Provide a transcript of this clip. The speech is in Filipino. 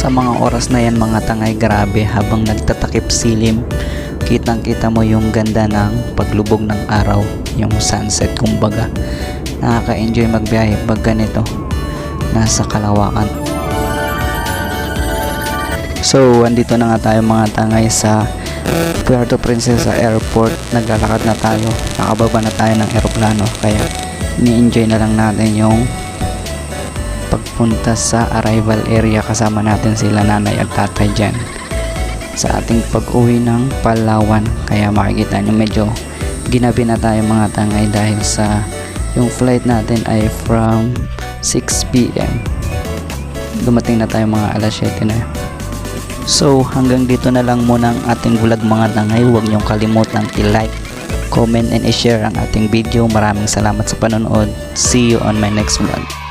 Sa mga oras na yan mga tangay, grabe, habang nagtatakip silim, kitang kita mo yung ganda ng paglubog ng araw, yung sunset kumbaga. Nakaka-enjoy magbiyahe pag ganito, nasa kalawakan. So andito na nga tayo mga tangay sa Puerto Princesa Airport. Naglalakad na tayo, nakababa na tayo ng eroplano, kaya ni-enjoy na lang natin yung pagpunta sa arrival area. Kasama natin sila nanay at tatay dyan sa ating pag-uwi ng Palawan. Kaya makikita nyo medyo ginabi na tayo mga tangay dahil sa yung flight natin ay from 6 PM. Dumating na tayo mga alas 7 na. So hanggang dito na lang muna ang ating vlog mga tangay. Huwag nyong kalimutang i-like, comment and i-share ang ating video. Maraming salamat sa panonood. See you on my next vlog.